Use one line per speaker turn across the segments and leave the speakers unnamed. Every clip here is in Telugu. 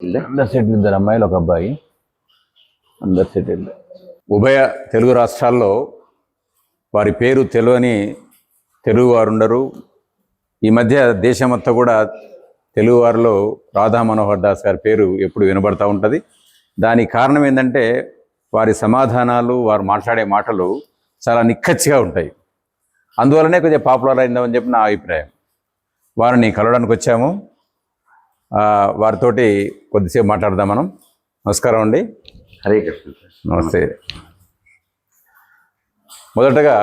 అందరు సెటిల్, ఇద్దరు అమ్మాయిలు ఒక అబ్బాయి, అందరు సెటిల్.
ఉభయ తెలుగు రాష్ట్రాల్లో వారి పేరు తెలియని తెలుగు వారు ఉండరు. ఈ మధ్య దేశమంతా కూడా తెలుగువారిలో రాధా మనోహర్ దాస్ గారి పేరు ఎప్పుడు వినబడతా ఉంటుంది. దానికి కారణం ఏంటంటే వారి సమాధానాలు, వారు మాట్లాడే మాటలు చాలా నిక్కచ్చిగా ఉంటాయి. అందువల్లనే కొంచెం పాపులర్ అయిందని చెప్పి నా అభిప్రాయం. వారిని కలవడానికి వచ్చాము. వారితోటి కొద్దిసేపు మాట్లాడదాం మనం. నమస్కారం అండి.
హరే కృష్ణ.
నమస్తే. మొదటగా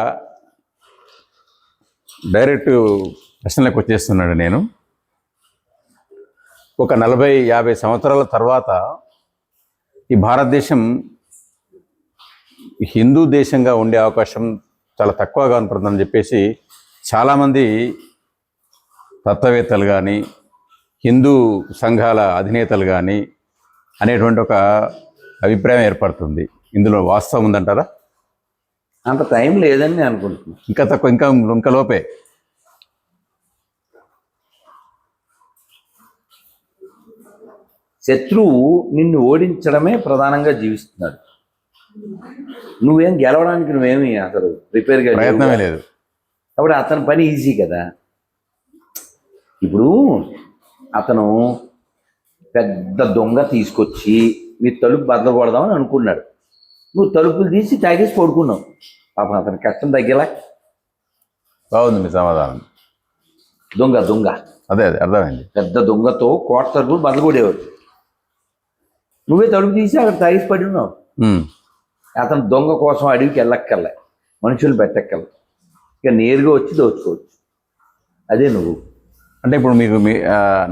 డైరెక్ట్ ప్రశ్నలకు వచ్చేస్తున్నాడు. నేను ఒక 40-50 సంవత్సరాల తర్వాత ఈ భారతదేశం హిందూ దేశంగా ఉండే అవకాశం చాలా తక్కువగా కనపడుతుందని చెప్పేసి చాలామంది తత్వవేత్తలు కానీ, హిందూ సంఘాల అధినేతలు కానీ అనేటువంటి ఒక అభిప్రాయం ఏర్పడుతుంది. ఇందులో వాస్తవం ఉందంటారా?
అంత టైం లేదని నేను అనుకుంటున్నాను.
ఇంకా తక్కువ, ఇంకా లోపే.
శత్రువు నిన్ను ఓడించడమే ప్రధానంగా జీవిస్తున్నాడు. నువ్వేం గెలవడానికి నువ్వేమి అసలు ప్రిపేర్గా
ప్రయత్నమే లేదు.
కాబట్టి అతని పని ఈజీ కదా. ఇప్పుడు అతను పెద్ద దొంగ తీసుకొచ్చి మీ తలుపు బదలకూడదామని అనుకున్నాడు. నువ్వు తలుపులు తీసి తాగేసి పడుకున్నావు. పాపం అతని కష్టం తగ్గేలా.
బాగుంది మీ సమాధానం.
దొంగ
అదే అర్థమైంది.
పెద్ద దొంగతో కోట తలుపులు బదలకూడేవాడు. నువ్వే తలుపు తీసి అక్కడ తాగేసి పడి ఉన్నావు. అతను దొంగ కోసం అడవికి వెళ్ళక్కర్లే, మనుషులు పెట్టక్కర్లే, ఇక నేరుగా వచ్చి దోచుకోవచ్చు. అదే నువ్వు.
అంటే ఇప్పుడు మీకు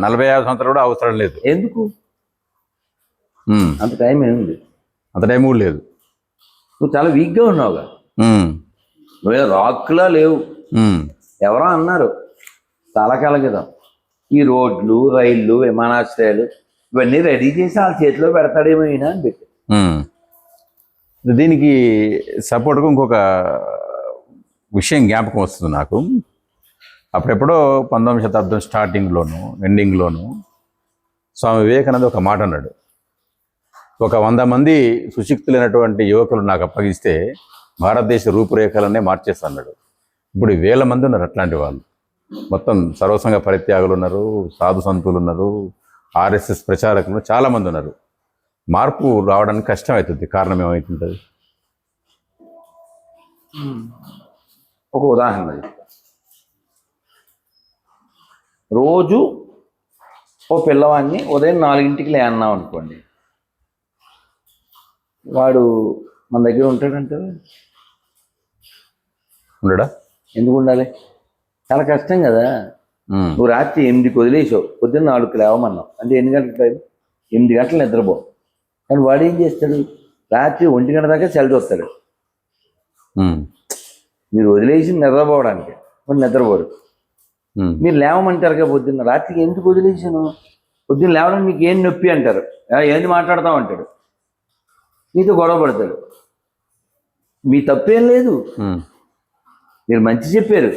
45 సంవత్సరాలు కూడా అవసరం లేదు.
ఎందుకు? అంత టైం ఏముంది?
అంత టైం కూడా లేదు.
నువ్వు చాలా వీక్గా ఉన్నావుగా. నువ్వే రాక్లా లేవు. ఎవరో అన్నారు చాలా కాలం క్రితం, ఈ రోడ్లు, రైళ్ళు, విమానాశ్రయాలు ఇవన్నీ రెడీ చేసి వాళ్ళ చేతిలో పెడతాడేమో ఈయన అని పెట్టి.
దీనికి సపోర్ట్గా ఇంకొక విషయం జ్ఞాపకం వస్తుంది నాకు. అప్పుడెప్పుడో 19వ శతాబ్దం స్టార్టింగ్లోను ఎండింగ్లోను స్వామి వివేకానంద ఒక మాట అన్నాడు. ఒక 100 మంది సుశిక్తులైనటువంటి యువకులు నాకు అప్పగిస్తే భారతదేశ రూపురేఖలనే మార్చేస్తాడు. ఇప్పుడు 1000 మంది ఉన్నారు అట్లాంటి వాళ్ళు. మొత్తం సర్వసంగ పరిత్యాగులు ఉన్నారు, సాధు సంతులు ఉన్నారు, ఆర్ఎస్ఎస్ ప్రచారకులు చాలామంది ఉన్నారు. మార్పు రావడానికి కష్టం అవుతుంది. కారణం ఏమవుతుంటుంది?
ఒక ఉదాహరణ చెప్తా. రోజు ఓ పిల్లవాడిని ఉదయం 4ంటికి లేన్నాం అనుకోండి, వాడు మన దగ్గర ఉంటాడంటే
ఉండడా?
ఎందుకు ఉండాలి? చాలా కష్టం కదా. నువ్వు రాత్రి 8కి వదిలేసావు, పొద్దున్న 4కి లేవమన్నావు అంటే ఎన్ని గంటల టైం? 8 గంటలు నిద్రపో. కానీ వాడు ఏం చేస్తాడు? రాత్రి 1 గంట దాకా సెల్ చూస్తాడు. మీరు వదిలేసి నిద్రపోవడానికి, వాడు నిద్రపోడు. మీరు లేవమంటారు కదా పొద్దున్న, రాత్రికి ఎందుకు వదిలేసాను? పొద్దున్న లేవడానికి మీకు ఏం నొప్పి అంటారు, ఏంది మాట్లాడతావు అంటాడు, మీతో గొడవ పడతాడు. మీ తప్పేం లేదు, మీరు మంచి చెప్పారు,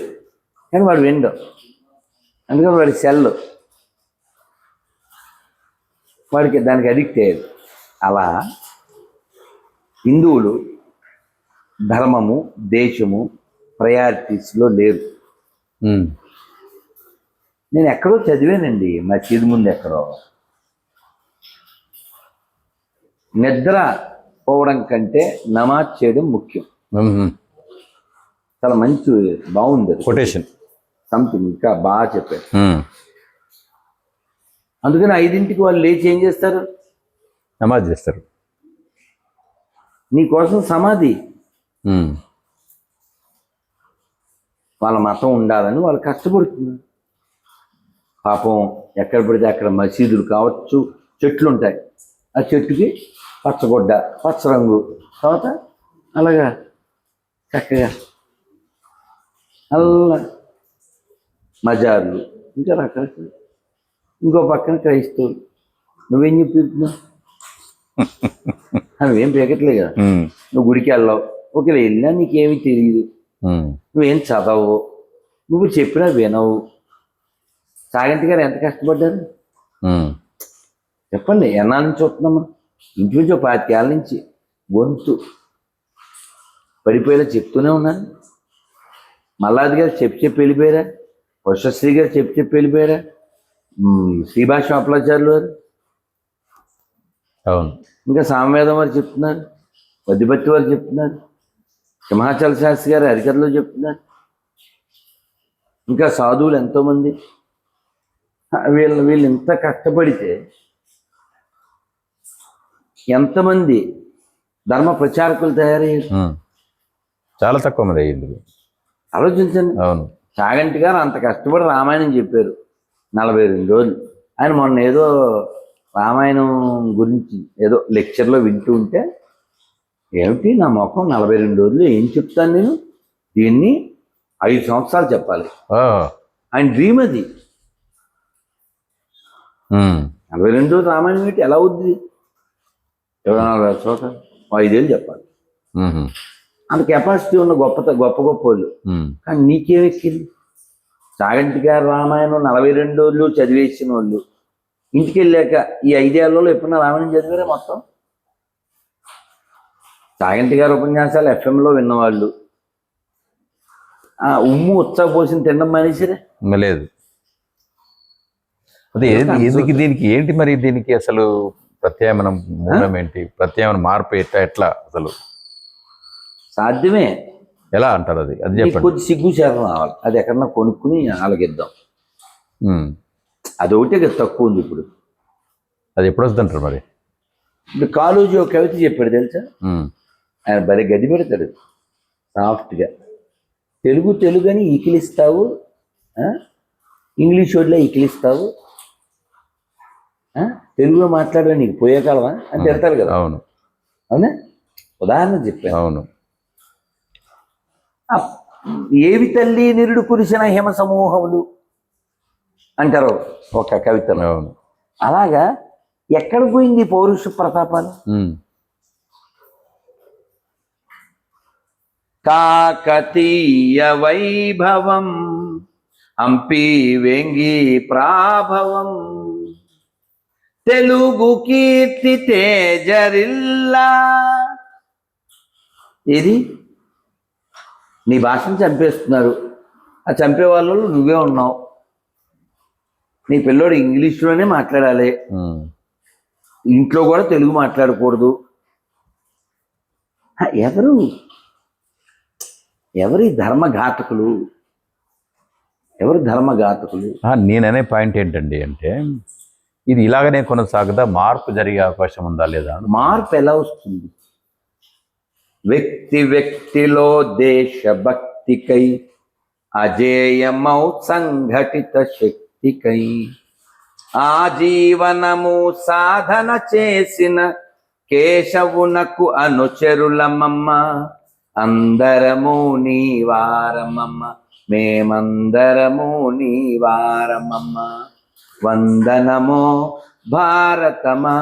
కానీ వాడు వినడు. అందుకని వాడి సెల్, వాడికి దానికి అడిక్ట్ అయ్యేది. అలా హిందువులు ధర్మము, దేశము ప్రయారిటీస్లో లేరు. నేను ఎక్కడో చదివానండి, మసీదు ముందు ఎక్కడో, నిద్ర పోవడం కంటే నమాజ్ చేయడం ముఖ్యం. చాలా మంచి, బాగుంది
కొటేషన్.
సంథింగ్ ఇంకా బాగా చెప్పారు. అందుకని 5ంటికి వాళ్ళు లేచి ఏం చేస్తారు?
నమాజ్ చేస్తారు.
నీకోసం సమాధి. వాళ్ళ మతం ఉండాలని వాళ్ళు కష్టపడుతున్నారు. పాపం ఎక్కడ పడితే అక్కడ మసీదులు కావచ్చు, చెట్లు ఉంటాయి, ఆ చెట్టుకి పచ్చగొడ్డ, పచ్చ రంగు, తర్వాత అలాగా చక్కగా అలా మజార్లు, ఇంకా రకరకాల. ఇంకో పక్కన క్రైస్తవులు. నువ్వేం చెప్తున్నావు? నువ్వేం పీకట్లే కదా. నువ్వు గుడికి వెళ్ళావు, ఒకవేళ వెళ్ళినా నీకేమీ తెలియదు, నువ్వేం చదవవు, నువ్వు చెప్పినా వినవు. సాగంటి గారు ఎంత కష్టపడ్డారు. చెప్పండి, ఎన్నాళ్ళ నుంచి చూస్తున్నాము? ఇంచుమించు 25 ఏళ్ళ నుంచి గొంతు పడిపోయేలా చెప్తూనే ఉన్నాను. మల్లాది గారు చెప్పి వెళ్ళిపోయారా, వశశ్రీ గారు చెప్పి వెళ్ళిపోయారా, శ్రీభాష అప్లాచార్యులు గారు,
అవును,
ఇంకా సామవేదం వారు చెప్తున్నారు, వద్దిపత్తి వారు చెప్తున్నారు, సింహాచల శాస్త్రి గారు హరికథలో చెప్తున్నారు, ఇంకా సాధువులు ఎంతోమంది. వీళ్ళు ఇంత కష్టపడితే ఎంతమంది ధర్మ ప్రచారకులు తయారయ్యారు?
చాలా తక్కువ మంది అయ్యింది.
ఆలోచించండి.
అవును,
చాగంటి గారు అంత కష్టపడి రామాయణం చెప్పారు 42 రోజులు. ఆయన మొన్న ఏదో రామాయణం గురించి ఏదో లెక్చర్లో వింటూ ఉంటే, ఏమిటి నా ముఖం 42 రోజులు ఏం చెప్తాను నేను, దీన్ని 5 సంవత్సరాలు చెప్పాలి. ఆయన డ్రీమ్ అది. 42 రోజులు రామాయణం ఏంటి, ఎలా అవుద్ది? 24 చోట 5 ఏళ్ళు చెప్పాలి. అంత కెపాసిటీ ఉన్న గొప్ప వాళ్ళు. కానీ నీకేమెక్కింది? చాగంటి గారు రామాయణం 42 రోజులు చదివేసిన వాళ్ళు ఇంటికి వెళ్ళాక ఈ 5 ఏళ్లలో ఎప్పుడన్నా రామాయణం చదివారే మొత్తం? చాగంటి గారు ఉపన్యాసాలు ఎఫ్ఎంలో విన్నవాళ్ళు ఉమ్ము ఉత్సాహ పోసిన తినడం మానేసిరే
లేదు. అదే ఎందుకు దీనికి ఏంటి మరి, దీనికి అసలు ప్రత్యామ్నాయ మూలం ఏంటి, ప్రత్యామ్నాయ మార్పు ఎట్లా అసలు
సాధ్యమే?
ఎలా అంటారు అది చెప్పండి.
కొద్ది సిగ్గు చేరం రావాలి, అది ఎక్కడన్నా కొనుక్కుని ఆలగిద్దాం. అదొకటే కదా తక్కువ ఉంది ఇప్పుడు.
అది ఎప్పుడు వస్తుంది అంటారు మరి?
ఇప్పుడు కాలేజీ ఒక కవిత చెప్పాడు తెలుసా, ఆయన భలే గది పెడతాడు సాఫ్ట్గా. తెలుగు అని ఈకిలిస్తావు, ఇంగ్లీష్ వదిలే ఈకిలిస్తావు, తెలుగులో మాట్లాడరా నీకు పోయే కాలమా అని తిడతాడు కదా.
అవును,
అవునా? ఉదాహరణ చెప్పాను.
అవును.
ఏవి తల్లి నిరుడు కురిసిన హిమ సమూహములు అంటారు ఒక కవితలో.
అవును.
అలాగా ఎక్కడ పోయింది పౌరుష ప్రతాపాలు? కాకతీయ వైభవం హంపి వేంగి ప్రాభవం తెలుగు కీర్తి తేజరిల్లా. ఇది నీ భాషను చంపేస్తున్నారు. ఆ చంపే వాళ్ళు నువ్వే ఉన్నావు. నీ పిల్లోడు ఇంగ్లీష్లోనే మాట్లాడాలి, ఇంట్లో కూడా తెలుగు మాట్లాడకూడదు. ఎవరి ధర్మఘాతకులు?
నేననే పాయింట్ ఏంటండి అంటే, ఇది ఇలాగనే కొనసాగుదా, మార్పు జరిగే అవకాశం ఉందా లేదా?
మార్పు ఎలా వస్తుంది? వ్యక్తిలో దేశభక్తికై అజేయమౌ సంఘటిత శక్తికై ఆజీవనము సాధన చేసిన కేశవునకు అనుచరులమమ్మ. అందరము నీ వారమమ్మ, మేమందరము నీ వారమమ్మ. వందనమో భారతమా,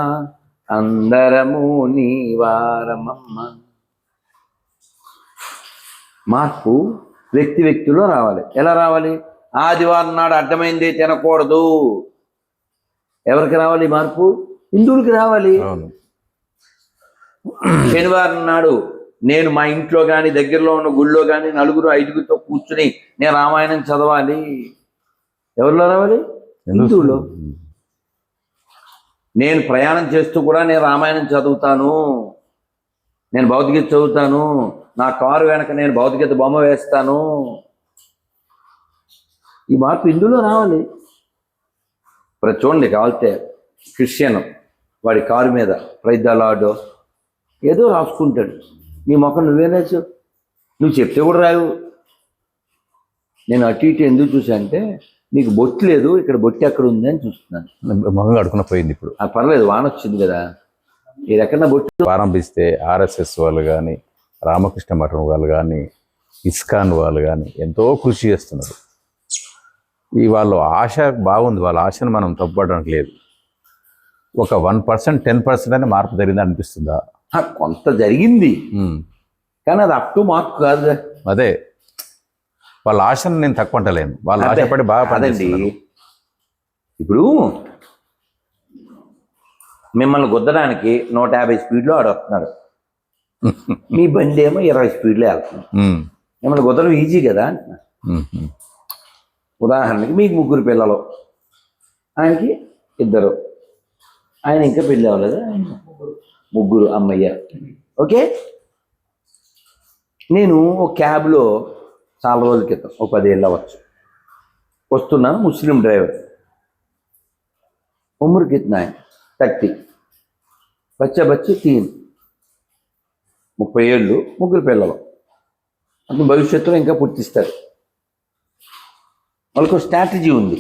అందరము నీ వారమమ్మ. మార్పు వ్యక్తిలో రావాలి. ఎలా రావాలి? ఆదివారం నాడు అడ్డమైంది తినకూడదు. ఎవరికి రావాలి మార్పు? హిందువులకి రావాలి. శనివారం నాడు నేను మా ఇంట్లో కానీ దగ్గరలో ఉన్న గుళ్ళో కానీ 4-5తో కూర్చుని నేను రామాయణం చదవాలి. ఎవరిలో రావాలి? హిందువులో. నేను ప్రయాణం చేస్తూ కూడా నేను రామాయణం చదువుతాను, నేను భౌతికత చదువుతాను, నా కారు వెనక నేను భౌతికత బొమ్మ వేస్తాను. ఈ మార్పు హిందువులో రావాలి. ఇప్పుడు చూడండి, కావాలితే క్రిస్టియన్ వాడి కారు మీద ప్రైజ్ ద లార్డ్ ఏదో రాసుకుంటాడు. నీ మొఖం నువ్వే రాసు, నువ్వు చెప్తే కూడా రావు. నేను అటు ఇటు ఎందుకు చూసా అంటే, నీకు బొట్టు లేదు, ఇక్కడ బొట్టు ఎక్కడ ఉంది అని చూస్తున్నాను.
మొహం కడుకున్న పోయింది ఇప్పుడు.
పర్లేదు, వాన వచ్చింది కదా. ఇది ఎక్కడన్నా బొట్టు
ప్రారంభిస్తే ఆర్ఎస్ఎస్ వాళ్ళు కానీ, రామకృష్ణ మఠం వాళ్ళు కానీ, ఇస్కాన్ వాళ్ళు కానీ ఎంతో కృషి చేస్తున్నారు. వాళ్ళ ఆశ బాగుంది, వాళ్ళ ఆశను మనం తప్పుపడడానికి లేదు. ఒక 1%, 10% అయినా మార్పు జరిగిందా అనిపిస్తుందా?
కొంత జరిగింది, కానీ అది అప్ టు మార్క్ కాదు.
అదే వాళ్ళ ఆశను నేను తక్కువ అంటలేను, వాళ్ళ ఆశపడి బాగా పడండి.
ఇప్పుడు మిమ్మల్ని గుద్దడానికి 150 స్పీడ్లో ఆడు వస్తున్నాడు, మీ బండి ఏమో 20 స్పీడ్లో వెళ్తుంది. మిమ్మల్ని గుద్దడం ఈజీ కదా అంటున్నా. ఉదాహరణకి మీకు 3 పిల్లలు, ఆయనకి 2, ఆయన ఇంకా పెళ్ళి అవ్వలేదు, 3 అమ్మయ్య. ఓకే, నేను ఒక క్యాబ్లో చాలా రోజుల క్రితం, ఒక 10 ఏళ్ళు అవ్వచ్చు, వస్తున్నాను. ముస్లిం డ్రైవర్, ఉమ్र कितना है 30, బచ్చా బచ్చి 3, 30 ఏళ్ళు, 3 పిల్లలు. అతను భవిష్యత్తులో ఇంకా పుట్టిస్తారు. వాళ్ళకు స్ట్రాటజీ ఉంది.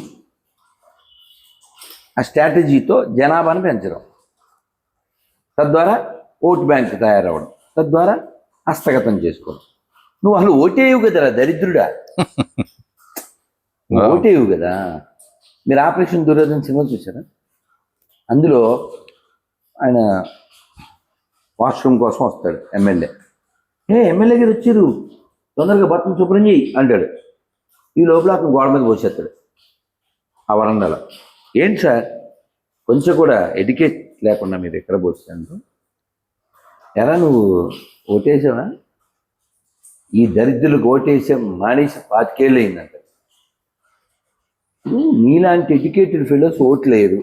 ఆ స్ట్రాటజీతో జనాభాను పెంచడం, తద్వారా ఓటు బ్యాంక్ తయారవడం, తద్వారా హస్తగతం చేసుకోవడం. నువ్వు అసలు ఓటేయవు కదరా దరిద్రుడా, ఓటేయవు కదా. మీరు ఆపరేషన్ దుర్యోధన సినిమా చూసారా? అందులో ఆయన వాష్రూమ్ కోసం వస్తాడు ఎమ్మెల్యే. ఎమ్మెల్యే గారు వచ్చారు, తొందరగా బట్టలు శుభ్రం చేయి అంటాడు. ఈ లోపల అతను గోడ మీద పోసేస్తాడు ఆ వరండాలో. ఏంటి సార్, కొంచెం కూడా ఎడ్యుకేట్ లేకుండా మీరు ఎక్కడ పోస్తాను? ఎరా నువ్వు ఓటేసావా? ఈ దరిద్రులకు ఓటేసే మానేసి 25 ఏళ్ళు అయిందంట. నీలాంటి ఎడ్యుకేటెడ్ ఫెలోస్ ఓట్లేరు,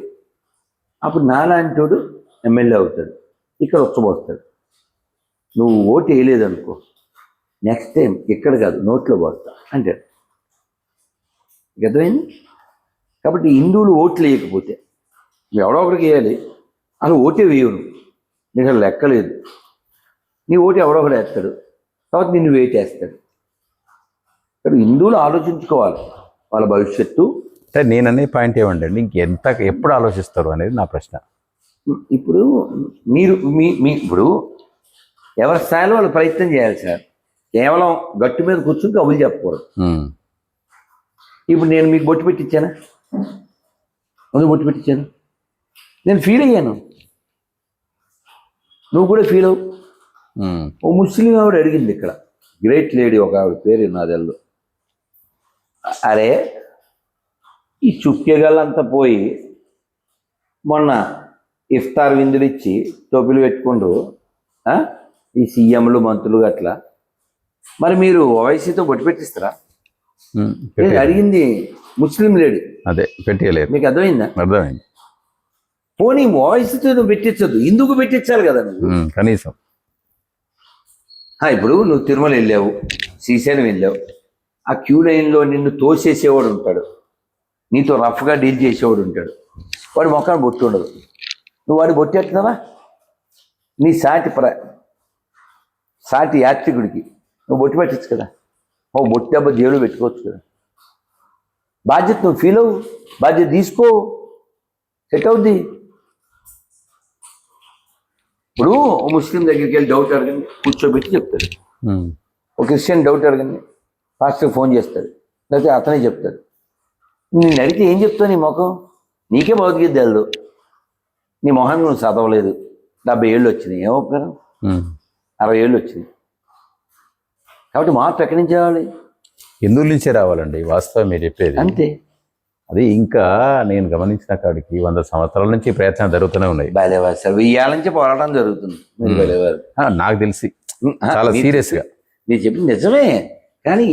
అప్పుడు నాలాంటి వాడు ఎమ్మెల్యే అవుతాడు, ఇక్కడ వచ్చబోస్తాడు. నువ్వు ఓటు వేయలేదనుకో, నెక్స్ట్ టైం ఇక్కడ కాదు నోట్లో పోస్తా అంటాడు. అర్థమైంది? కాబట్టి హిందువులు ఓట్లు వేయకపోతే నువ్వు ఎవడో ఒకరికి వేయాలి. అసలు ఓటే వేయవు, నీకు అసలు లెక్కలేదు. నీ ఓటు ఎవడో ఒకడు వేస్తాడు, తర్వాత నిన్ను వేటేస్తాడు. కాబట్టి హిందువులు ఆలోచించుకోవాలి వాళ్ళ భవిష్యత్తు.
అంటే నేననే పాయింట్ ఏమండి, ఇంకెంత ఎప్పుడు ఆలోచిస్తారు అనేది నా ప్రశ్న.
ఇప్పుడు మీరు ఇప్పుడు ఎవరి స్థాయిలో వాళ్ళు ప్రయత్నం చేయాలి సార్. కేవలం గట్టు మీద కూర్చుని కబులు చెప్పకూడదు. ఇప్పుడు నేను మీకు బొట్టు పెట్టించానా? ముందు బొట్టు పెట్టించాను, నేను ఫీల్ అయ్యాను, నువ్వు కూడా ఫీల్ అవ్వు. ఓ ముస్లిం ఆవిడ అడిగింది ఇక్కడ, గ్రేట్ లేడీ ఒక ఆవిడ, పేరు నాదెల్లు. అరే ఈ చుక్కేగాళ్ళంతా పోయి మొన్న ఇఫ్తార్ విందులు ఇచ్చి టోపీలు పెట్టుకుంటూ ఈ సీఎంలు మంత్రులు అట్లా, మరి మీరు ఓవైసీతో బొట్టు పెట్టిస్తారా? అడిగింది ముస్లిం లేడీ.
అదే పెట్టలేదు.
మీకు అర్థమైందా?
అర్థమైంది.
పోనీ ఓవైసీతో నువ్వు పెట్టించద్దు, ఇందుకు పెట్టించాలి కదా నువ్వు
కనీసం.
ఇప్పుడు నువ్వు తిరుమల వెళ్ళావు, శ్రీశైలం వెళ్ళావు, ఆ క్యూ లైన్లో నిన్ను తోసేసేవాడు ఉంటాడు, నీతో రఫ్గా డీల్ చేసేవాడు ఉంటాడు, వాడి మొక్కను బొట్టు ఉండదు. నువ్వు వాడి బొట్టేస్తున్నావా? నీ సాటి యాత్రికుడికి నువ్వు బొట్టు పెట్టచ్చు కదా, ఓ బొట్టు దెబ్బ జేబులో పెట్టుకోవచ్చు కదా. బాధ్యత నువ్వు ఫీల్ అవ్వు, బాధ్యత తీసుకో, సెట్ అవుద్ది. ఇప్పుడు ఓ ముస్లిం దగ్గరికి వెళ్ళి డౌట్ అడగండి, కూర్చోబెట్టి చెప్తాడు. ఒక క్రిస్టియన్ డౌట్ అడగండి, పాస్టర్కి ఫోన్ చేస్తాడు, లేకపోతే అతనే చెప్తాడు. నేను అడిగితే ఏం చెప్తావు? నీ ముఖం నీకే భగవద్గీత తెలదు, నీ మొహాన్ని నువ్వు చదవలేదు, 70 ఏళ్ళు వచ్చినాయి, ఏమో 60 ఏళ్ళు వచ్చినాయి. కాబట్టి మార్పు ఎక్కడి నుంచి రావాలి?
హిందువుల నుంచే రావాలండి, వాస్తవం మీరు చెప్పేది
అంతే.
అది ఇంకా నేను గమనించిన కాడికి 100 సంవత్సరాల నుంచి ప్రయత్నాలు జరుగుతూనే ఉన్నాయి.
బాలేవారు సార్, 1000 ఏళ్ళ నుంచి పోరాటం జరుగుతుంది. మీరు బాలేవారు,
నాకు తెలిసి చాలా సీరియస్గా.
మీరు చెప్పింది నిజమే, కానీ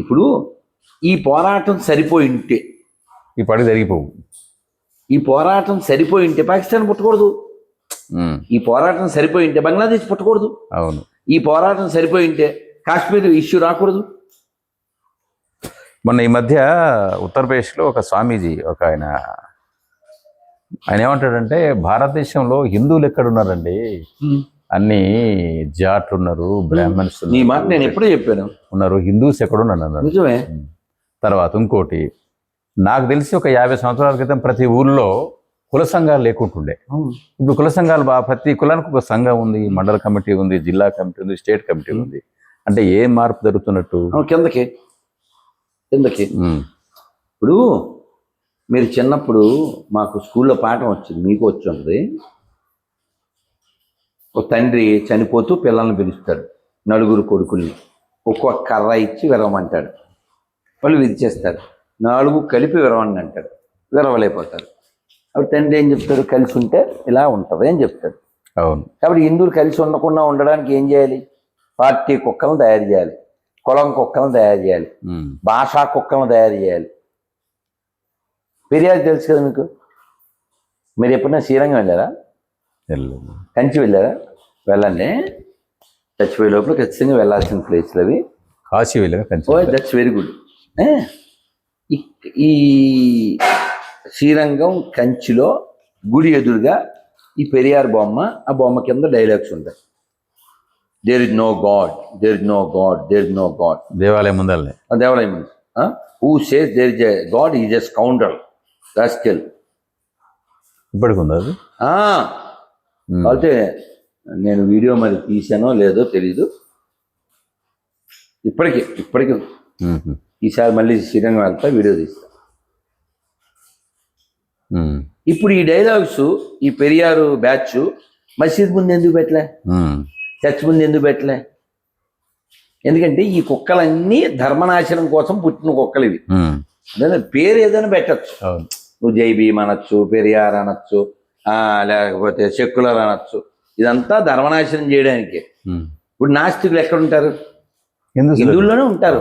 ఇప్పుడు ఈ పోరాటం సరిపోయి ఉంటే
ఈ పడి జరిగిపోవు.
ఈ పోరాటం సరిపోయి ఉంటే పాకిస్తాన్ పుట్టకూడదు, ఈ పోరాటం సరిపోయి ఉంటే బంగ్లాదేశ్ పుట్టకూడదు,
అవును,
ఈ పోరాటం సరిపోయి ఉంటే కాశ్మీర్ ఇష్యూ రాకూడదు.
మొన్న ఈ మధ్య ఉత్తరప్రదేశ్లో ఒక స్వామీజీ, ఒక ఆయన ఏమంటాడంటే, భారతదేశంలో హిందువులు ఎక్కడున్నారండి, అన్ని జాట్లు ఉన్నారు, బ్రాహ్మణ్స్
నీ మాట నేను ఎప్పుడూ చెప్పాను
ఉన్నారు, హిందూస్ ఎక్కడున్నారు అన్నారు.
నిజమే.
తర్వాత ఇంకోటి, నాకు తెలిసి ఒక 50 సంవత్సరాల క్రితం ప్రతి ఊళ్ళో కుల సంఘాలు లేకుంటుండే. ఇప్పుడు కుల సంఘాలు ప్రతి కులానికి ఒక సంఘం ఉంది, మండల కమిటీ ఉంది, జిల్లా కమిటీ ఉంది, స్టేట్ కమిటీ ఉంది. అంటే ఏం మార్పు జరుగుతున్నట్టు?
కిందకి ఇప్పుడు మీరు చిన్నప్పుడు మాకు స్కూల్లో పాఠం వచ్చింది, మీకు వచ్చి ఉంటుంది. ఒక తండ్రి చనిపోతూ పిల్లల్ని పిలుస్తాడు, 4 కొడుకుల్ని ఒక్కొక్క కర్ర ఇచ్చి విరవమంటాడు. వాళ్ళు విరిచేస్తారు, 4 కలిపి విరవండి అంటాడు, విరవలేకపోతారు. అప్పుడు తండ్రి ఏం చెప్తాడు, కలిసి ఉంటే ఇలా ఉంటుంది అని చెప్తాడు.
అవును.
కాబట్టి హిందువులు కలిసి ఉండకుండా ఉండడానికి ఏం చేయాలి? పార్టీ కుక్కలను తయారు చేయాలి, కులం కుక్కలను తయారు చేయాలి, భాషా కుక్కలను తయారు చేయాలి. పెరియార్ తెలుసు కదా మీకు. మీరు ఎప్పుడైనా శ్రీరంగం వెళ్ళారా? కంచి వెళ్ళారా? వెళ్ళండి. చచ్చిపోయే లోపల ఖచ్చితంగా వెళ్ళాల్సిన ప్లేస్లు అవి.
కాశీ వెళ్ళారా? కంచి.
ఓ, దట్స్ వెరీ గుడ్. ఈ శ్రీరంగం కంచిలో గుడి ఎదురుగా ఈ పెరియార్ బొమ్మ, ఆ బొమ్మ కింద డైలాగ్స్ ఉంటాయి. There is no God, there is no God, there is no God.
దేవాలయం ముందరనే.
దేవాలయం ఉంది. Who says there is a God is a scoundrel, rascal.
ఇప్పటికి ఉందా అది?
అయితే నేను వీడియో మరి తీసానో లేదో తెలీదు. ఇప్పటికి ఈసారి మళ్ళీ శ్రీరంగం వెళ్తా, వీడియో తీస్తా. ఇప్పుడు ఈ డైలాగ్స్ ఈ పెరియారు బ్యాచ్ మసీద్ ముందు ఎందుకు పెట్టలే, చర్చ్ ముందు ఎందుకు పెట్టలే? ఎందుకంటే ఈ కుక్కలన్నీ ధర్మనాశనం కోసం పుట్టిన కుక్కలు ఇవి. అదే పేరు ఏదైనా పెట్టచ్చు. నువ్వు జై భీమ్ అనొచ్చు, పెరియార్ అనొచ్చు, లేకపోతే సెక్యులర్ అనొచ్చు. ఇదంతా ధర్మనాశనం చేయడానికి. ఇప్పుడు నాస్తికులు ఎక్కడ ఉంటారు? హిందువుల్లోనే ఉంటారు.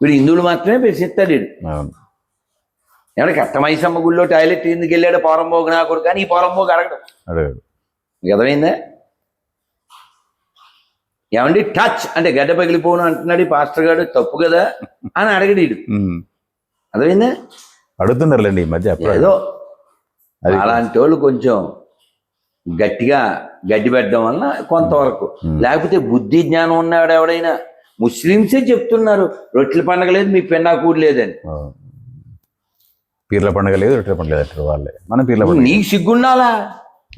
వీడు హిందువులు మాత్రమే ప్రశ్నిస్తాడు. వీడు ఏమన్నా కట్టమైసమ్మ గుళ్ళో టాయిలెట్ ఎందుకు వెళ్ళాడు పోరంబోగు నా కొడుకు కానీ ఈ పోరంబోగు అడగడు. అర్థమైందా? ఏమండి టచ్ అంటే గడ్డ పగిలిపోను అంటున్నాడు ఈ పాస్టర్ గారు, తప్పు కదా అని అడగడు వీడు. అర్థమైందా?
అడుగుతున్నారులేండి ఈ మధ్య.
ఏదో అలాంటి వాళ్ళు కొంచెం గట్టిగా గడ్డి పెట్టడం వలన కొంతవరకు, లేకపోతే బుద్ధి జ్ఞానం ఉన్నాడు ఎవడైనా. ముస్లింసే చెప్తున్నారు రొట్టెల పండగ లేదు, మీ పెన్నాకూడు లేదని.
పీర్ల పండుగ లేదు, రొట్టెల పండుగ లేదు వాళ్ళే. మన పీర్ల పండుగ
నీకు సిగ్గుండాలా?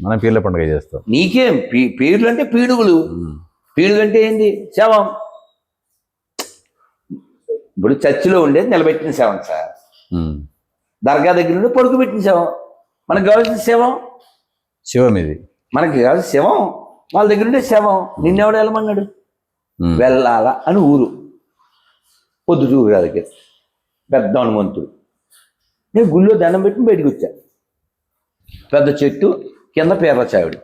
మన పీర్ల పండుగ చేస్తాం.
నీకేం పీర్లు అంటే పీడుగులు. పీడుగు అంటే ఏంది? శవం. ఇప్పుడు చర్చిలో ఉండేది నిలబెట్టిన శవం సార్. దర్గా దగ్గర నుండి పడుకోబెట్టిన శవం. మనకు కావాల్సిన శవం
శివం. ఇది
మనకి కావాల్సిన శవం. వాళ్ళ దగ్గర ఉండే శవం. నిన్నెవడు వెళ్ళమన్నాడు? వెళ్ళాలా అని ఊరు పొద్దుటూరు దగ్గర పెద్ద హనుమంతుడు. నేను గుళ్ళో దండం పెట్టి బయటకు వచ్చా. పెద్ద చెట్టు కింద పేర్ల చావిడి.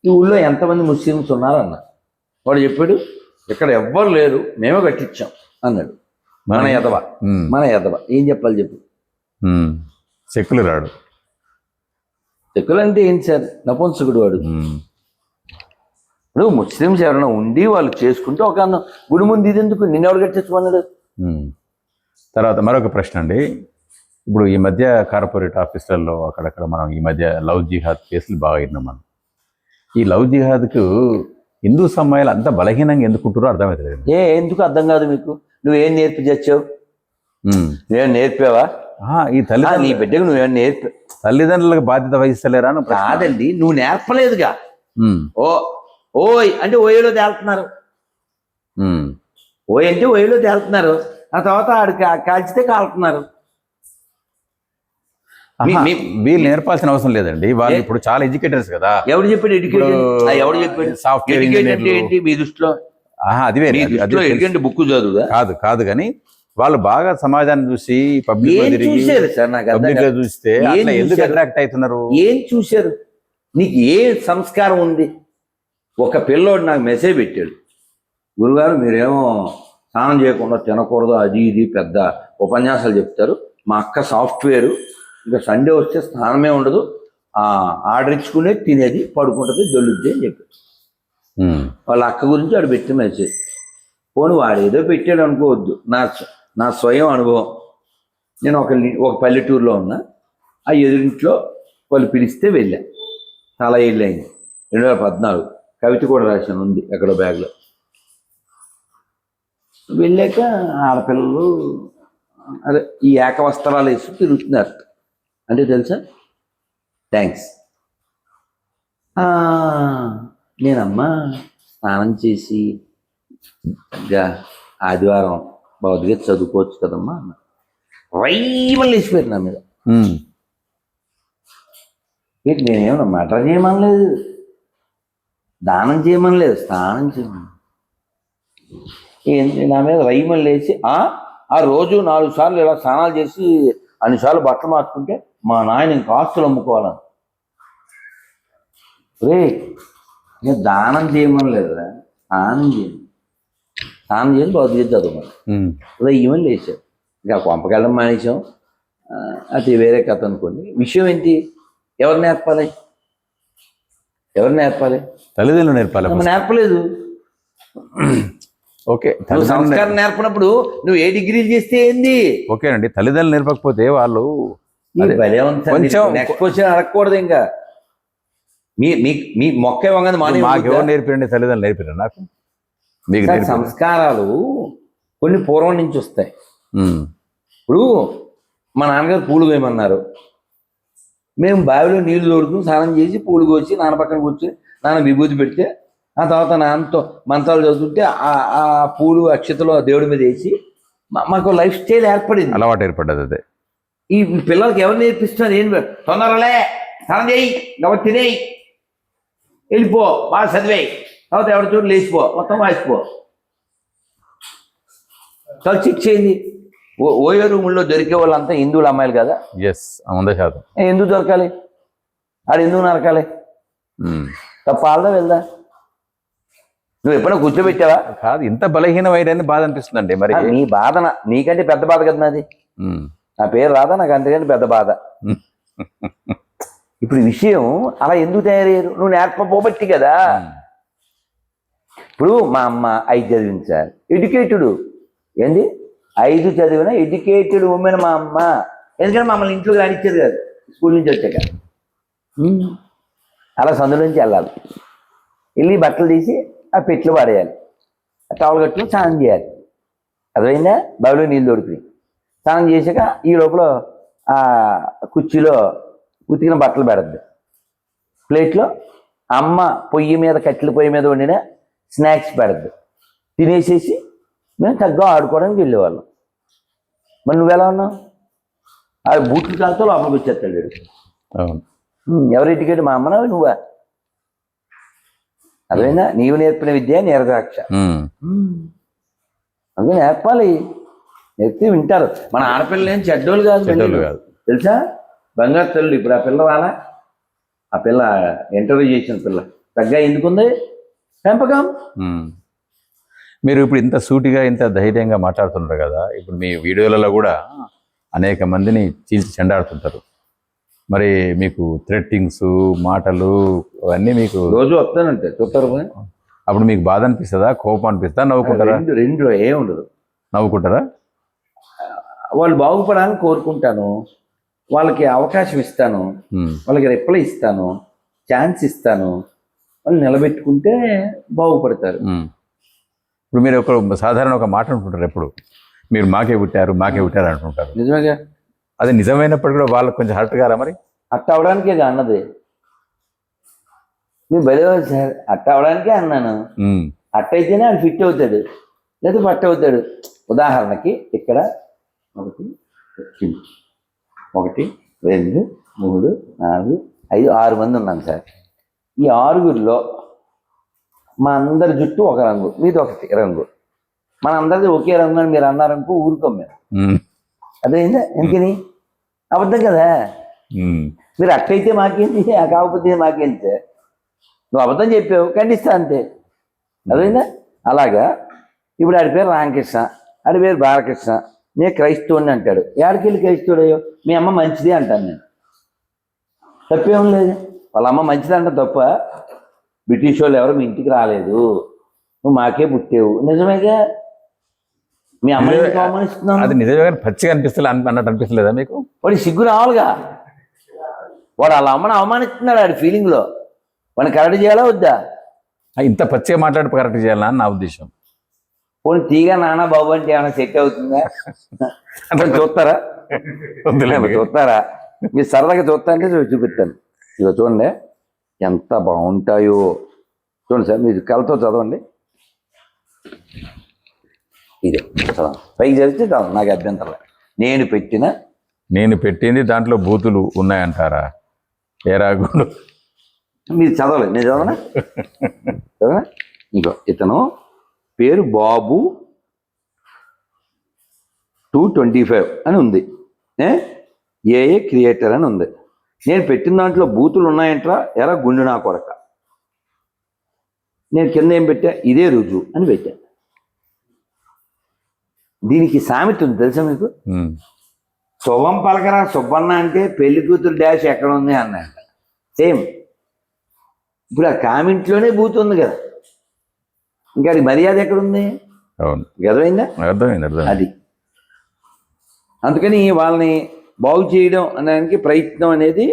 ఈ ఊళ్ళో ఎంతమంది ముస్లిమ్స్ ఉన్నారన్న వాడు చెప్పాడు, ఇక్కడ ఎవ్వరు లేరు, మేమే కట్టించాం అన్నాడు. మన ఎదవ ఏం చెప్పాలి చెప్పు?
సెక్కులు రాడు.
సెక్కులు అంటే ఏంటి సార్? నపుంసకుడు వాడు. ఇప్పుడు ముస్లిమ్స్ ఎవరైనా ఉండి వాళ్ళు చేసుకుంటే ఒక గుడి ముందు ఇది ఎందుకు నిన్నెవడు కట్టించుకున్నాడు?
తర్వాత మరొక ప్రశ్న అండి. ఇప్పుడు ఈ మధ్య కార్పొరేట్ ఆఫీసులలో అక్కడక్కడ మనం ఈ మధ్య లవ్ జిహాద్ కేసులు బాగా విన్నాం మనం. ఈ లవ్ జిహాద్కు హిందూ సమాజాలు అంత బలహీనంగా ఎందుకుంటారో అర్థమవుతుంది.
ఎందుకు అర్థం కాదు మీకు? నువ్వేం నేర్పి చచ్చావు? నువ్వేం నేర్పావా?
ఈ తల్లిదండ్రులు
నీ బిడ్డకు నువ్వేం నేర్పి
తల్లిదండ్రులకు బాధ్యత వహిస్తలేరా?
కాదండి, నువ్వు నేర్పలేదుగా. ఓయ్ అంటే ఓయలో తేలుతున్నారు. ఓయ్ అంటే ఓయలో తేలుతున్నారు. ఆ తర్వాత ఆడికి కాల్చితే కాలుతున్నారు.
వీళ్ళు నేర్పాల్సిన అవసరం లేదండి. వాళ్ళు ఇప్పుడు చాలా ఎడ్యుకేటర్స్ కదా.
ఎవరు చెప్పాడు ఎడ్యుకేటెడ్? ఎవరు చెప్పాడు
సాఫ్ట్వేర్
అంటే ఏంటి మీ దృష్టిలో?
అది వేరే
బుక్ చదువుదా?
కాదు కానీ వాళ్ళు బాగా సమాజాన్ని చూసి పబ్లిక్ లో చూస్తే ఎందుకు అట్రాక్ట్ అవుతున్నారు?
ఏం చూశారు? నీకు ఏ సంస్కారం ఉంది? ఒక పిల్లోడు నాకు మెసేజ్ పెట్టాడు, గురుగారు మీరేమో స్నానం చేయకుండా తినకూడదు అది ఇది పెద్ద ఉపన్యాసాలు చెప్తారు. మా అక్క సాఫ్ట్వేరు, ఇంకా సండే వస్తే స్నానమే ఉండదు, ఆర్డర్ ఇచ్చుకునే తినేది పడుకుంటుంది జల్లుద్ది అని చెప్పారు. వాళ్ళ అక్క గురించి వాడు పెట్టిన మెసేజ్. పోను వాడు ఏదో పెట్టాడు అనుకోవద్దు, నా స్వయం అనుభవం. నేను ఒక పల్లెటూరులో ఉన్నా, ఆ ఎదురింట్లో వాళ్ళు పిలిస్తే వెళ్ళా. చాలా ఏళ్ళు అయింది, 2014. కవిత కూడా రాశాను, ఉంది ఎక్కడో బ్యాగ్లో. వెళ్ళాక ఆడపిల్లలు అదే ఈ ఏకవస్త్రాలు వేసి తిరుగుతున్నారు. అంటే తెలుసా? థ్యాంక్స్. నేనమ్మా స్నానం చేసి ఆదివారం భగవద్గీత చదువుకోవచ్చు కదమ్మా అన్న. రైవల్ వేసిపోయారు నా మీద. నేనేమన్నా మటర్ చేయమనలేదు, దానం చేయమనలేదు, స్నానం చేయమని. నా మీద రైమలు వేసి ఆ రోజు 4 సార్లు ఇలా స్నానాలు చేసి అన్నిసార్లు బట్టలు మార్చుకుంటే మా నాయన ఇంకా ఆస్తులు అమ్ముకోవాలని. రే నేను దానం చేయమని లేదురా, స్నానం చేయండి, స్నానం చేసి భౌతిక చదువు ఇవన్నీ లేచాం. ఇంకా పంపకెళ్ళడం మానేసాం, అది వేరే కథ అనుకోండి. విషయం ఏంటి, ఎవరు నేర్పాలి, ఎవరు నేర్పాలి?
తల్లిదండ్రులు నేర్పాలి.
నేర్పలేదు.
ఓకే,
నువ్వు సంస్కారం నేర్పనప్పుడు నువ్వు ఏ డిగ్రీలు చేస్తే ఏంది?
ఓకేనండి, తల్లిదండ్రులు నేర్పకపోతే వాళ్ళు
కొంచెం నెక్స్ట్ క్వశ్చన్ అడగకూడదు. ఇంకా మీ మొక్క వంగది
మాకెవరు నేర్పిరండి? తల్లిదండ్రులు నేర్పిరా నాకు? మీకు
సంస్కారాలు కొన్ని పూర్వం నుంచి వస్తాయి. ఇప్పుడు మా నాన్నగారు పూలు వేయమన్నారు, మేము బావిలో నీళ్లు తోడుకుని స్నానం చేసి పూలు కోసి నాన్న పక్కన కూర్చొని నాన్న విభూతి పెడితే, ఆ తర్వాత నాన్నతో మంత్రాలు చదువుతుంటే ఆ పూలు అక్షతలు దేవుడి మీద వేసి మాకు లైఫ్ స్టైల్ ఏర్పడింది,
అలవాటు ఏర్పడ్డది. అదే
ఈ పిల్లలకి ఎవరు నేర్పిస్తున్నారు? ఏం తొందరలే స్నానం చేయి, కాబట్టి తినేయి, వెళ్ళిపో, బాగా చదివేయి, తర్వాత ఎవరి చోటు లేచిపో, మొత్తం వాసిపో. చాలా చెక్ చేయండి. ఓయో రూముల్లో దొరికే వాళ్ళంతా హిందువుల అమ్మాయిలు కదా?
100%.
ఎందుకు దొరకాలి? ఆడు ఎందుకు నరకాలి? తప్ప ఆల్దా వెళ్దా? నువ్వు ఎప్పుడైనా కూర్చోబెట్టావా?
కాదు, ఇంత బలహీన వైరాన్ని బాధ అనిపిస్తుందండి. మరి
నీ బాధ నీకంటే పెద్ద బాధ కదా నాది. నా పేరు రాదా, నాకు అంతకంటే పెద్ద బాధ. ఇప్పుడు విషయం అలా ఎందుకు తయారయ్యారు? నువ్వు నేర్పబోబట్టి కదా. ఇప్పుడు మా అమ్మ 5 చదివించారు, ఎడ్యుకేటెడ్. ఏంది 5 చదివిన ఎడ్యుకేటెడ్ ఉమెన్ మా అమ్మ. ఎందుకంటే మమ్మల్ని ఇంట్లోకి రానిచ్చేది కాదు, స్కూల్ నుంచి వచ్చాక. అలా సందులో నుంచి వెళ్ళాలి, వెళ్ళి బట్టలు తీసి ఆ పెట్లు పడేయాలి, ఆ టవల్ కట్టుకుని స్నానం చేయాలి. అదైందా? బావిలో నీళ్ళు దొరికి స్నానం చేశాక ఈ లోపల ఆ కుర్చీలో ఉతికిన బట్టలు పెడద్ది, ప్లేట్లో అమ్మ పొయ్యి మీద కట్టెల పొయ్యి మీద వండిన స్నాక్స్ పెడద్ది, తినేసేసి మేము చక్కగా ఆడుకోవడానికి వెళ్ళేవాళ్ళం. మరి నువ్వెలా ఉన్నావు? ఆ బూట్లు కాలుతో లోపలికి వచ్చేస్తాడు. ఎవరు ఎడ్యుకేట్, మా అమ్మనా నువ్వా? అదేనా? నీవు నేర్పిన విద్య నీరదాక్ష. అందుకే నేర్పాలి, నేర్పి వింటారు. మన ఆడపిల్లలు ఏం చెడ్డోళ్ళు కాదు, తెలుసా? బంగారు తల్లి. ఇప్పుడు ఆ పిల్ల రాలా, ఆ పిల్ల ఇంటర్వ్యూ చేసిన పిల్ల తగ్గ ఎందుకుంది? పెంపకం.
మీరు ఇప్పుడు ఇంత సూటిగా ఇంత ధైర్యంగా మాట్లాడుతుంటారు కదా, ఇప్పుడు మీ వీడియోలలో కూడా అనేక మందిని చీల్చి చెండాడుతుంటారు. మరి మీకు థ్రెట్టింగ్స్, మాటలు అవన్నీ మీకు
రోజు వస్తానంటే చూస్తారు.
అప్పుడు మీకు బాధ అనిపిస్తుందా, కోపం అనిపిస్తుందా, నవ్వుకుంటారా?
రెండు ఏముండదు.
నవ్వుకుంటారా?
వాళ్ళు బాగుపడాలని కోరుకుంటాను, వాళ్ళకి అవకాశం ఇస్తాను, వాళ్ళకి రిప్లై ఇస్తాను, ఛాన్స్ ఇస్తాను, వాళ్ళు నిలబెట్టుకుంటే బాగుపడతారు.
ఇప్పుడు మీరు సాధారణ ఒక మాట అంటుంటారు, ఎప్పుడు మీరు మాకే పుట్టారు అంటుంటారు.
నిజమేగా?
అది నిజమైనప్పుడు కూడా వాళ్ళకి కొంచెం హర్ట్ కారా? మరి
అట్ట అవడానికే అన్నది. మీరు బయలుదేరాలి సార్, అట్ట అవడానికే అన్నాను. అట్ట అయితేనే అది ఫిట్ అవుతాడు, లేదా పట్టు అవుతాడు. ఉదాహరణకి ఇక్కడ 1 2 3 4 5 6 మంది ఉన్నాం సార్. ఈ 6గురిలో మా అందరి జుట్టు ఒక రంగు, మీది ఒకటి రంగు, మన అందరిది ఒకే రంగు అని మీరు అన్నారనుకో ఊరుకోం మేము. అదేందా? ఎందుకని? అబద్ధం కదా. మీరు అట్టయితే మాకేంటి, కాకపోతే మాకేంటి సార్? నువ్వు అబద్ధం చెప్పావు, ఖండిస్తా అంతే. అదేందా? అలాగా ఇప్పుడు ఆడి పేరు రామకృష్ణ, ఆడి పేరు బాలకృష్ణ, నేను క్రైస్తవుని అంటాడు. ఏడకెళ్ళి క్రైస్తవుడయ్యో? మీ అమ్మ మంచిది అంటాను నేను. తప్పేం లేదు, వాళ్ళ అమ్మ మంచిది అంటే తప్ప. బ్రిటిష్ వాళ్ళు ఎవరు మీ ఇంటికి రాలేదు, నువ్వు మాకే పుట్టావు, నిజమేగా? మీ అమ్మాయి అవమానిస్తున్నాను.
అది నిజమే, కానీ పచ్చిగా అనిపిస్తుంది అన్నట్టు అనిపిస్తలేదా మీకు?
వాడి సిగ్గు రావాలిగా. వాడు వాళ్ళ అమ్మని అవమానిస్తున్నాడు, ఆడి ఫీలింగ్లో. వాడిని కరెక్ట్ చేయాలా వద్దా?
ఇంత పచ్చిగా మాట్లాడి కరెక్ట్ చేయాలా అని నా ఉద్దేశం.
పోనీ తీగా నాన్న బాబు అంటే ఏమైనా సెట్ అవుతుందా? చూస్తారా? చూస్తారా? మీరు సరదాగా చూస్తా అంటే చూపిస్తాను. ఇక చూడండి ఎంత బాగుంటాయో. చూడండి సార్, మీరు కళ్ళతో చదవండి. ఇదే చదవండి, పైకి చదివితే చదవండి, నాకు అభ్యంతరం. నేను
పెట్టింది దాంట్లో బూతులు ఉన్నాయంటారా? ఏ రాగుడు
మీరు చదవలేదు, నేను చదవనా? చదవనా? ఇంకో ఇతను పేరు బాబు 225 అని ఉంది. ఏఏ క్రియేటర్ అని ఉంది. నేను పెట్టిన దాంట్లో బూతులు ఉన్నాయంట్రా, ఎరా గుండు నా కొరక. నేను కింద ఏం పెట్టా, ఇదే రుజువు అని పెట్టా. దీనికి సామెత ఉంది తెలుసా మీకు? శుభం పలకరా సుబ్బన్న అంటే పెళ్లి కూతురు డాష్ ఎక్కడ ఉంది అన్నాడు. సేమ్ ఇప్పుడు ఆ కామెంట్లోనే బూత్ ఉంది కదా, ఇంకా అది మర్యాద ఎక్కడుంది?
అవును,
అర్థమైందా?
అర్థమైంది.
అది అందుకని వాళ్ళని బాగు చేయడం అనడానికి ప్రయత్నం అనేది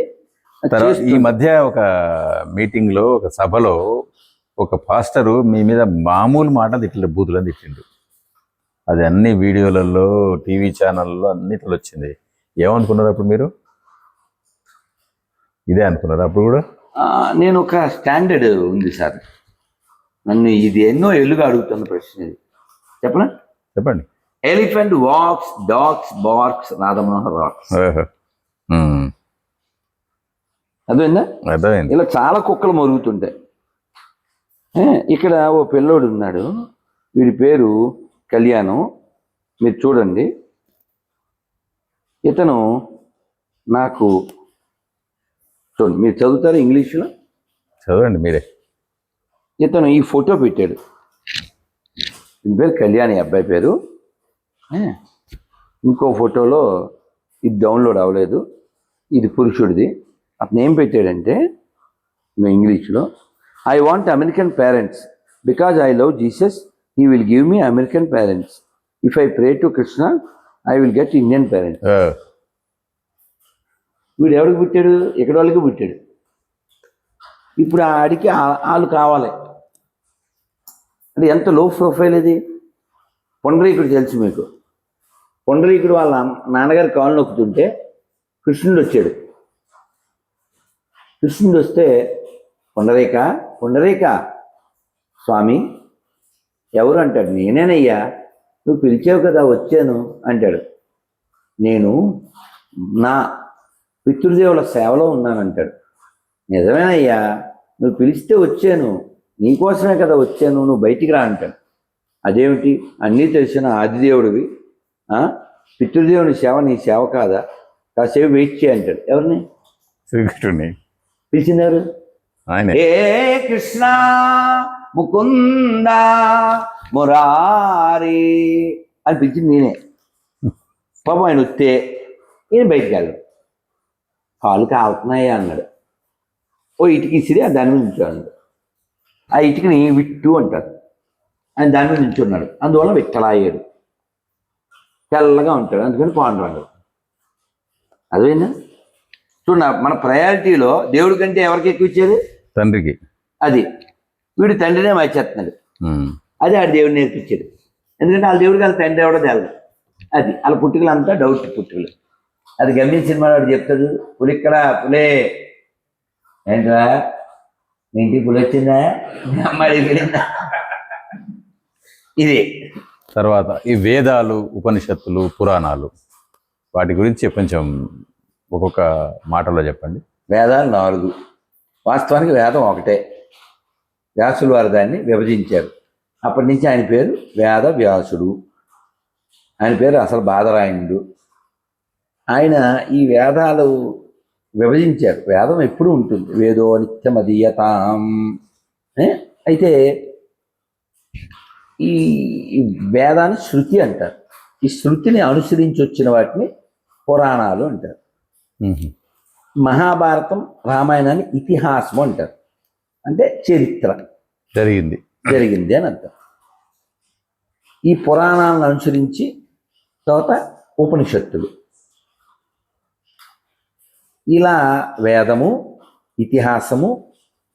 ఈ మధ్య ఒక మీటింగ్లో, ఒక సభలో ఒక పాస్టరు మీ మీద మామూలు మాట తిట్టిండు, బూతులని తిట్టిండు. అది అన్ని వీడియోలలో, టీవీ ఛానల్లో అన్నిట్లో వచ్చింది. ఏమనుకున్నారు అప్పుడు మీరు? ఇదే అనుకున్నారు అప్పుడు కూడా?
నేను ఒక స్టాండర్డ్ ఉంది సార్, నన్ను ఇది ఎన్నో ఏళ్ళుగా అడుగుతున్న ప్రశ్న ఇది.
చెప్పండి.
Elephant walks, dogs barks, Radhamanohar rocks. అర్థమైందా? ఇలా చాలా కుక్కలు మరుగుతుంటాయి. ఇక్కడ ఓ పిల్లోడు ఉన్నాడు, వీడి పేరు కళ్యాణం. మీరు చూడండి, ఇతను నాకు చూడండి, మీరు చదువుతారు ఇంగ్లీష్లో?
చదవండి మీరే.
ఇతను ఈ ఫోటో పెట్టాడు, దీని పేరు కళ్యాణి, అబ్బాయి పేరు. ఇంకో ఫోటోలో ఇది డౌన్లోడ్ అవ్వలేదు, ఇది పురుషుడిది. అతను ఏం పెట్టాడంటే ఇంగ్లీష్లో, I want American parents because I love Jesus, he will give me American parents. If I pray to Krishna I will get Indian parents. వీడు ఎవరికి పుట్టాడు? ఎక్కడ వాళ్ళకి పుట్టాడు. ఇప్పుడు ఆడికి వాళ్ళు కావాలి అంటే ఎంత లో ప్రొఫైల్ ఇది. పొండరీకుడు తెలుసు మీకు? పొండరీకుడు వాళ్ళ నాన్నగారి కాళ్ళు నొక్కుతుంటే కృష్ణుడు వచ్చాడు. కృష్ణుడు వస్తే పొండరీక స్వామి ఎవరు అంటాడు. నేనేనయ్యా, నువ్వు పిలిచావు కదా వచ్చాను అంటాడు. నేను నా పితృదేవుల సేవలో ఉన్నానంటాడు. నిజమేనయ్యా, నువ్వు పిలిస్తే వచ్చాను, నీకోసమే కదా వచ్చాను, నువ్వు బయటికి రా అంటాడు. అదేమిటి, అన్నీ తెలిసిన ఆదిదేవుడివి, పితృదేవుని సేవ నీ సేవ కాదా, కాసేపు వెయిట్ చేయి అంటాడు. ఎవరిని?
శ్రీకృష్ణుడిని.
పిలిచినారు
ఆయన.
ఏ కృష్ణ ముకుంద మురారి అని పిలిచింది నేనే. పాపం ఆయన వస్తే ఈయన బయటికి వెళ్ళాడు. కాళ్ళు కాలుతున్నాయా అన్నాడు. ఓ ఇటుక ఇసిరి దాని మీద నిల్చున్నాడు. ఆ ఇటుకని విట్టు అంటారు. ఆయన దాని మీద నిల్చున్నాడు, అందువల్ల విట్టలాయ్యాడు. తెల్లగా ఉంటాడు, అందుకని పాండురంగడు. అదేనా చూడ, మన ప్రయారిటీలో దేవుడి కంటే ఎవరికి ఎక్కువ ఇచ్చారు?
తండ్రికి.
అది వీడు తండ్రినే మార్చేస్తున్నాడు. అది ఆడు దేవుడు నేర్పించాడు. ఎందుకంటే వాళ్ళ దేవుడికి వాళ్ళ తండ్రి ఎవడో తెలదు. అది వాళ్ళ పుట్టుకలు అంతా డౌట్ పుట్టుకలు. అది గమనించిన సినిమాలో వాడు చెప్తాడు, పులిక్కడ పులే ఏంట్రా మీ ఇంటికి పులి వచ్చిందా, అమ్మాయి వెళ్ళిందా. ఇది
తర్వాత ఈ వేదాలు, ఉపనిషత్తులు, పురాణాలు, వాటి గురించి కొంచెం ఒక్కొక్క మాటలో చెప్పండి.
వేదాలు 4. వాస్తవానికి వేదం ఒకటే. వ్యాసులు వారు దాన్ని విభజించారు. అప్పటి నుంచి ఆయన పేరు వేద వ్యాసుడు. ఆయన పేరు అసలు బాదరాయణుడు. ఆయన ఈ వేదాలు విభజించారు. వేదం ఎప్పుడూ ఉంటుంది, వేదో నిత్యమదీయతాం. అయితే ఈ వేదాన్ని శృతి అంటారు. ఈ శృతిని అనుసరించి వచ్చిన వాటిని పురాణాలు అంటారు. మహాభారతం, రామాయణాన్ని ఇతిహాసం అంటారు. అంటే చరిత్ర, జరిగింది అని అర్థం. ఈ పురాణాలను అనుసరించి తర్వాత ఉపనిషత్తులు. ఇలా వేదము, ఇతిహాసము,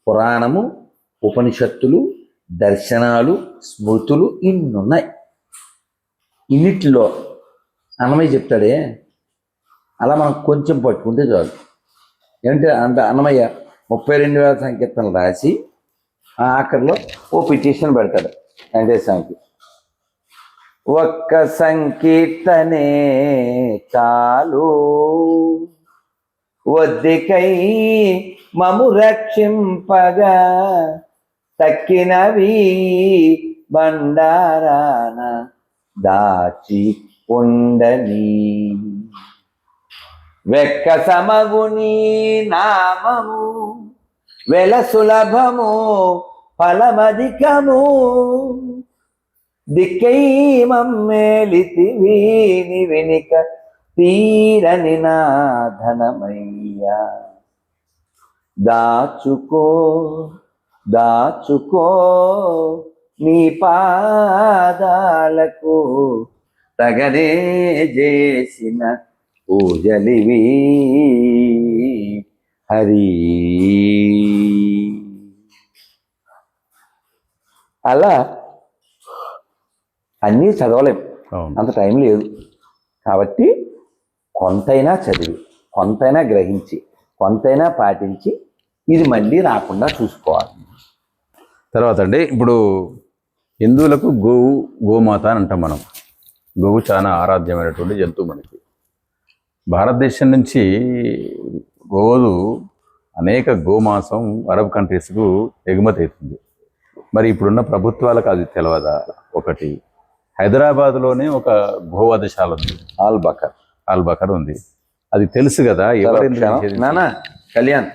పురాణము, ఉపనిషత్తులు, దర్శనాలు, స్మృతులు ఇన్నున్నాయి. ఇన్నిటిలో అన్నమయ్య చెప్తాడే, అలా మనం కొంచెం పట్టుకుంటే చాలు. ఏంటంటే అంత అన్నమయ్య 32,000 సంకీర్తనలు రాసి ఆఖరిలో ఓ పిటిషన్ పెడతాడు వెంకటేశ్వరకి. ఒక్క సంకీర్తనే చాలు వద్దికై మము రక్షింపగా, తక్కినవి బండారాన దాచి ఉండని. వెక్క సమగుని నామము వెల సులభము ఫలమధికము దిక్కై మమ్మేలితివి వెనిక తీరని నా ధనమయ్యా దాచుకో దాచుకో నీ పాదాలకు తగనే చేసిన పూజలివి హరి. అలా అన్నీ చదవలేం,
అవును.
అంత టైం లేదు. కాబట్టి కొంతైనా చదివి, కొంతైనా గ్రహించి, కొంతైనా పాటించి ఇది మళ్ళీ రాకుండా చూసుకోవాలి.
తర్వాత అండి, ఇప్పుడు హిందువులకు గోమాత అని అంటాం మనం. గోవు చాలా ఆరాధ్యమైనటువంటి జంతువు మనకి. భారతదేశం నుంచి రోజు అనేక గోమాంసం అరబ్ కంట్రీస్కు ఎగుమతి అవుతుంది. మరి ఇప్పుడున్న ప్రభుత్వాలకు అది తెలియదా? ఒకటి, హైదరాబాద్లోనే ఒక గోవధశాల ఉంది, ఆల్ బకర్ ఉంది. అది తెలుసు కదా, ఎవరు
నానా కళ్యాణ్